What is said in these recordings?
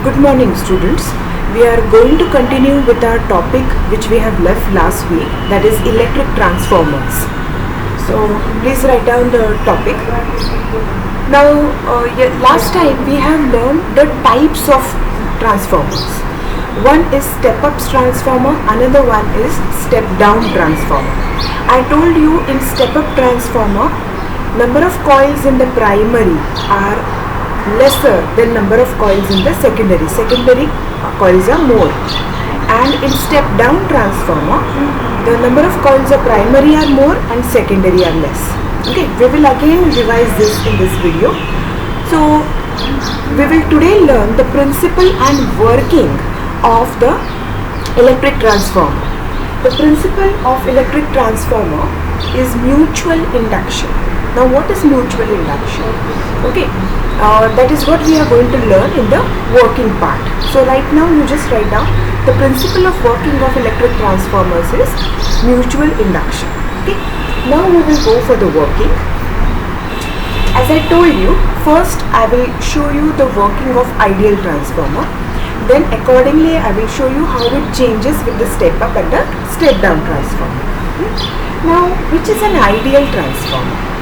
Good morning, students. We are going to continue with our topic which we have left last week, that is electric transformers. So please write down the topic. Now, last time we have learned the types of transformers. One is step-up transformer, another one is step-down transformer. I told you in step-up transformer, number of coils in the primary are lesser than number of coils in the secondary. Secondary coils are more. And in step down transformer, the number of coils of primary are more and secondary are less. Okay, we will again revise this in this video. So we will today learn the principle and working of the electric transformer. The principle of electric transformer is mutual induction. Now what is mutual induction? Okay, that is what we are going to learn in the working part. So right now you just write down the principle of working of electric transformers is mutual induction. Okay, now we will go for the working. As I told you, first I will show you the working of ideal transformer. Then accordingly I will show you how it changes with the step up and the step down transformer. Now which is an ideal transformer?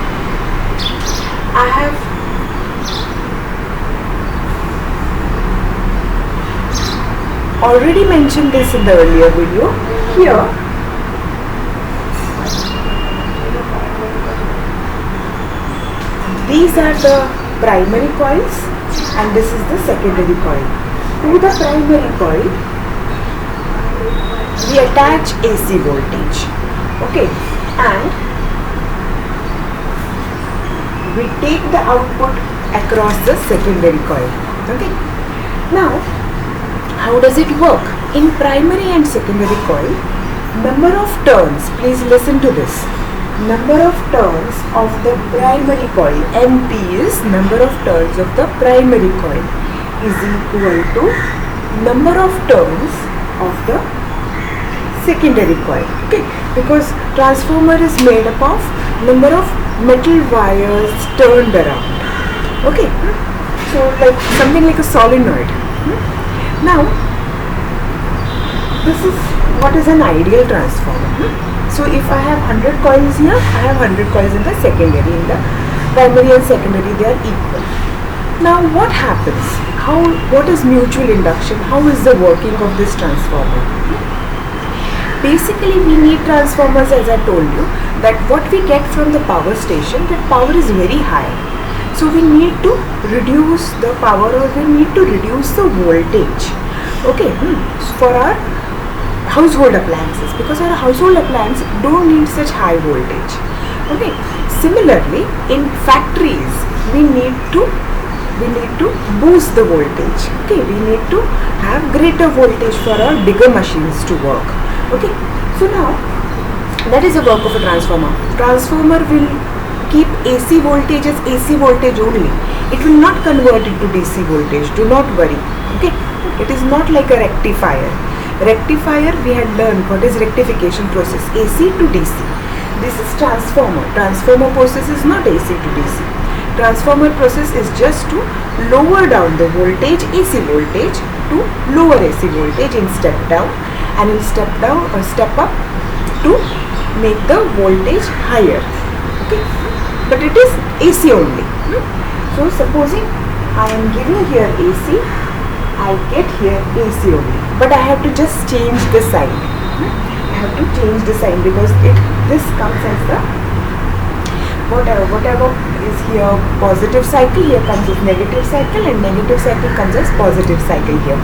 I have already mentioned this in the earlier video. Here these are the primary coils and this is the secondary coil. To the primary coil we attach AC voltage, okay, and we take the output across the secondary coil. Okay. Now, how does it work? In primary and secondary coil, number of turns, please listen to this. Number of turns of the primary coil, NP is number of turns of the primary coil, is equal to number of turns of the secondary coil. Okay, because transformer is made up of number of metal wires turned around. Okay, so like something like a solenoid. Now this is what is an ideal transformer. So if I have 100 coils here, I have 100 coils in the secondary. In the primary and secondary they are equal. Now what happens? What is mutual induction? How is the working of this transformer? Basically we need transformers, as I told you, that what we get from the power station, that power is very high. So we need to reduce the power, or we need to reduce the voltage. Okay, for our household appliances, because our household appliances don't need such high voltage. Okay, similarly in factories we need to boost the voltage. Okay, we need to have greater voltage for our bigger machines to work. Okay, so now that is the work of a transformer. Transformer will keep AC voltage as AC voltage only. It will not convert it to DC voltage. Do not worry. Okay, it is not like a rectifier. Rectifier, we had learned what is rectification process, AC to DC. This is transformer. Transformer process is not AC to DC. Transformer process is just to lower down the voltage, AC voltage, to lower AC voltage in step down, and in step down or step up to make the voltage higher. Okay, but it is AC only. So supposing I am giving here AC, I get here AC only, but I have to just change the sign. I have to change the sign because this comes as the whatever is here positive cycle, here comes as negative cycle, and negative cycle comes as positive cycle here.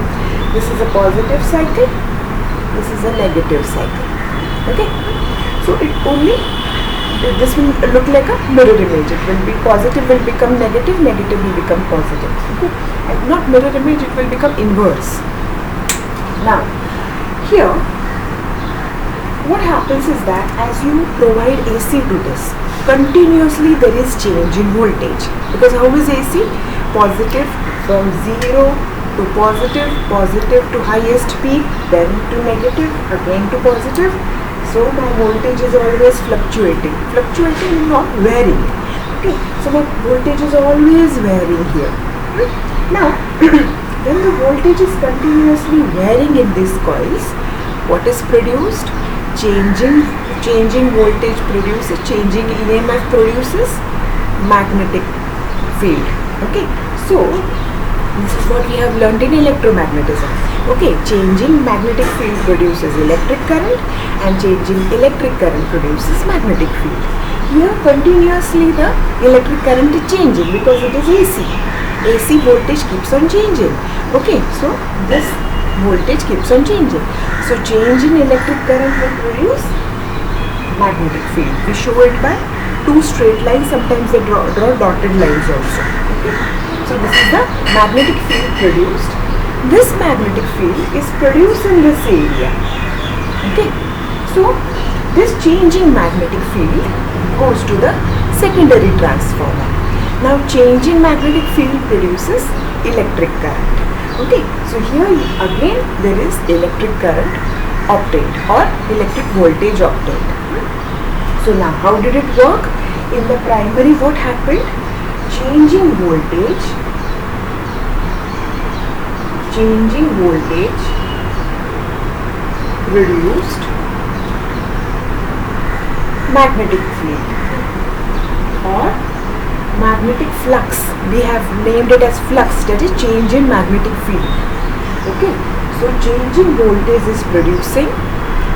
This is a positive cycle, this is a negative cycle. Okay, so this will look like a mirror image. It will be positive will become negative, negative will become positive. Okay, and not mirror image, it will become inverse. Now here what happens is that as you provide AC to this, continuously there is change in voltage, because how is AC? Positive from 0 to positive, positive to highest peak, then to negative, again to positive. So my voltage is always fluctuating, not varying. Okay, so my voltage is always varying here. Now When the voltage is continuously varying in these coils, what is produced? Changing voltage produces, changing EMF produces magnetic field. Okay, so this is what we have learned in electromagnetism. Okay, changing magnetic field produces electric current and changing electric current produces magnetic field. Here continuously the electric current is changing because it is AC. AC voltage keeps on changing. Okay, so this voltage keeps on changing. So change in electric current will produce magnetic field. We show it by two straight lines. Sometimes they draw dotted lines also. Okay, so this is the magnetic field produced. This magnetic field is produced in this area. Okay, so this changing magnetic field goes to the secondary transformer. Now changing magnetic field produces electric current. Okay, so here again there is electric current obtained or electric voltage obtained. So now how did it work? In the primary what happened? Changing voltage produced magnetic field or magnetic flux. We have named it as flux, that is change in magnetic field. Okay, so changing voltage is producing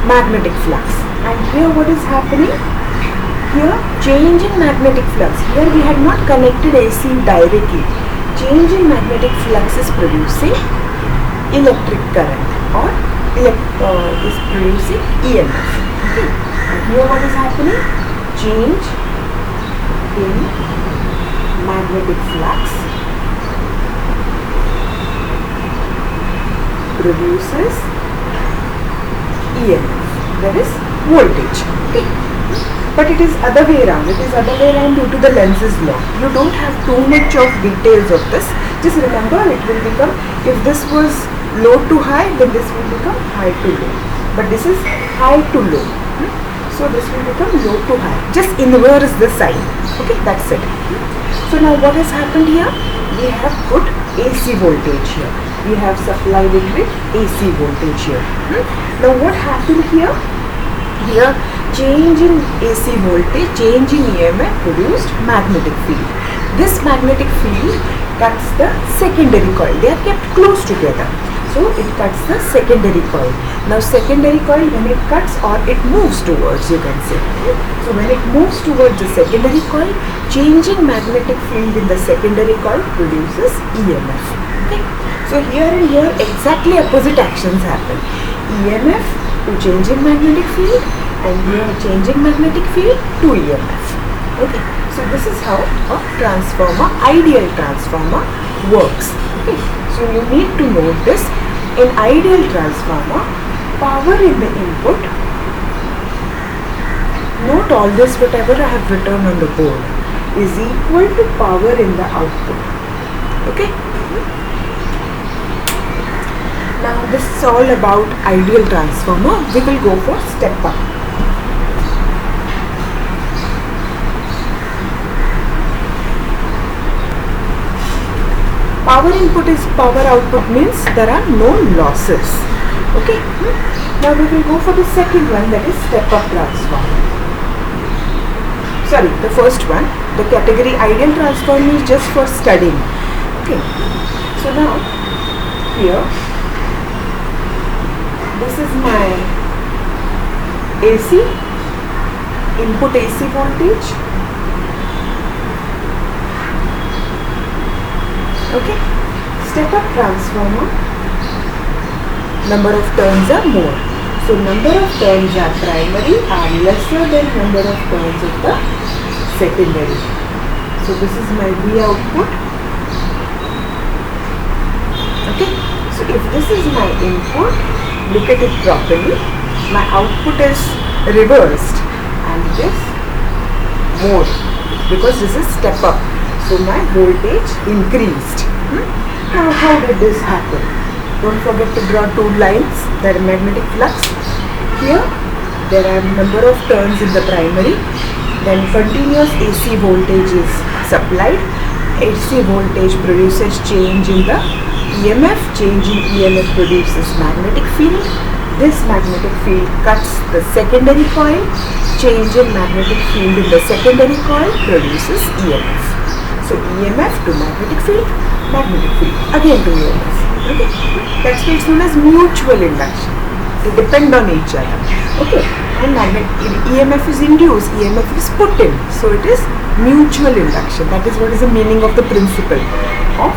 magnetic flux. And here what is happening? Here change in magnetic flux. Here we had not connected AC directly. Change in magnetic flux is producing electric current or is producing EMF. Okay. And here what is happening? Change in magnetic flux produces EMF, that is voltage. Okay. But it is other way around. It is other way around due to the Lenz's law. You don't have too much of details of this. Just remember it will become, if this was low to high, then this will become high to low. But this is high to low. So this will become low to high. Just inverse the sign. Okay, that's it. So now what has happened here? We have put AC voltage here. We have supplied it with AC voltage here. Now what happened here? Here change in AC voltage, change in EMF produced magnetic field. This magnetic field cuts the secondary coil. They are kept close together. So it cuts the secondary coil. Now secondary coil, when it cuts or it moves towards, you can say. So when it moves towards the secondary coil, changing magnetic field in the secondary coil produces EMF. Okay. So here and here exactly opposite actions happen. EMF to changing magnetic field and here changing magnetic field to EMF. Okay. So this is how a transformer, ideal transformer works. Okay. So you need to note this. In ideal transformer, power in the input, note all this whatever I have written on the board, is equal to power in the output. Okay. Now this is all about ideal transformer. We will go for step up. Power input is power output, means there are no losses. Okay. Now we will go for the second one, that is step up transformer. Sorry, the first one, the category ideal transformer is just for studying. Okay. So now here this is my AC, input AC voltage. Okay, step up transformer, number of turns are more. So number of turns are primary are lesser than number of turns of the secondary. So this is my V output. Okay, so if this is my input, look at it properly. My output is reversed and this more because this is step up. So my voltage increased. Now how did this happen? Don't forget to draw two lines. There are magnetic flux. Here there are number of turns in the primary. Then continuous AC voltage is supplied. AC voltage produces change in the EMF. Change in EMF produces magnetic field. This magnetic field cuts the secondary coil. Change in magnetic field in the secondary coil produces EMF. So EMF to magnetic field again to EMF. Okay, that's why it's known as mutual induction. They depend on each other. Okay, and EMF is induced, EMF is put in. So it is mutual induction. That is what is the meaning of the principle of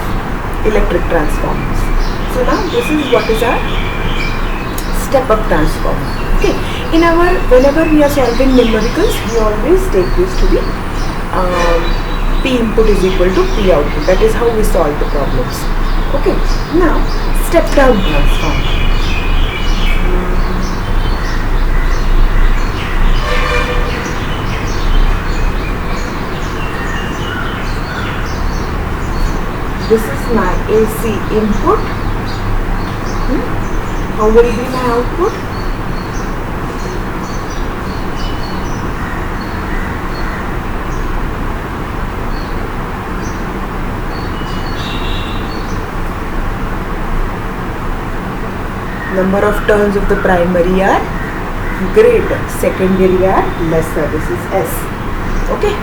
electric transformers. So now this is what is our step-up transformer. Okay, whenever we are solving numericals, we always take this to be P input is equal to P output. That is how we solve the problems. Okay, now step-down transformer. This is my AC input. How will be my output? Number of turns of the primary are greater, secondary are lesser. This is S. Okay.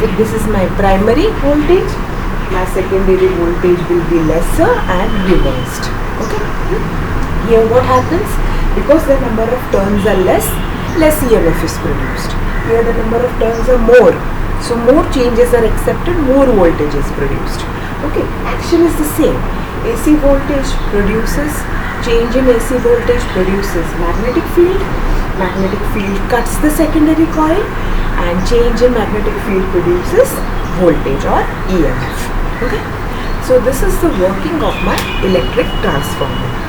If this is my primary voltage, my secondary voltage will be lesser and reversed. Okay. Here what happens? Because the number of turns are less EMF is produced. Here the number of turns are more. So more changes are accepted, more voltage is produced. Okay. Action is the same. AC voltage produces, change in AC voltage produces magnetic field. Magnetic field cuts the secondary coil, and change in magnetic field produces voltage or EMF. Okay. So this is the working of my electric transformer.